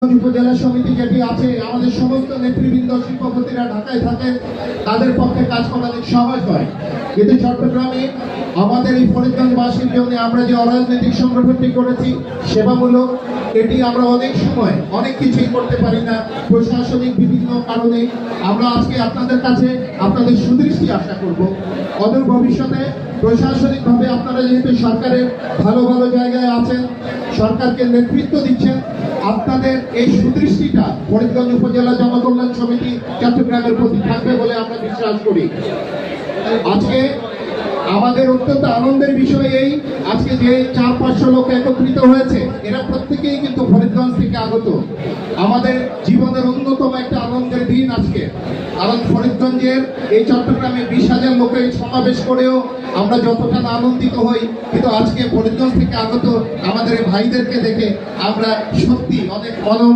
উপজেলা সমিতি যেটি আছে, আমাদের সমস্ত নেতৃবৃন্দ শিল্পপতিরা ঢাকায় থাকেন, তাদের পক্ষে কাজ করা অনেক সহজ হয়। কিন্তু চট্টগ্রামে আমাদের এই ফরিদগঞ্জবাসীর জন্য আমরা যে অরাজনৈতিক সংগঠনটি করেছি সেবামূলক, এটি আমরা অনেক সময় অনেক কিছুই করতে পারি না প্রশাসনিক বিভিন্ন কারণে। আমরা আজকে আপনাদের কাছে আপনাদের সুদৃষ্টি আশা করব। অদূর ভবিষ্যতে প্রশাসনিকভাবে আপনারা যেহেতু সরকারের ভালো ভালো জায়গায় আছেন, সরকারকে নেতৃত্ব দিচ্ছেন, আপনাদের এই সুদৃষ্টিটা ফরিদগঞ্জ উপজেলা জনকল্যাণ সমিতি চট্টগ্রামের প্রতি থাকবে বলে আমরা বিশ্বাস করি। আজকে আমাদের অত্যন্ত আনন্দের বিষয় এই, আজকে যে 400-500 লোক একত্রিত হয়েছে, এরা প্রত্যেকেই কিন্তু ফরিদগঞ্জ থেকে আগত। আমাদের জীবনের অন্যতম একটা আনন্দের দিন আজকে, কারণ ফরিদগঞ্জের এই চট্টগ্রামে 20,000 লোকের সমাবেশ করেও আমরা যতটা না আনন্দিত হই, কিন্তু আজকে ফরিদগঞ্জ থেকে আগত আমাদের ভাইদেরকে দেখে আমরা সত্যি অনেক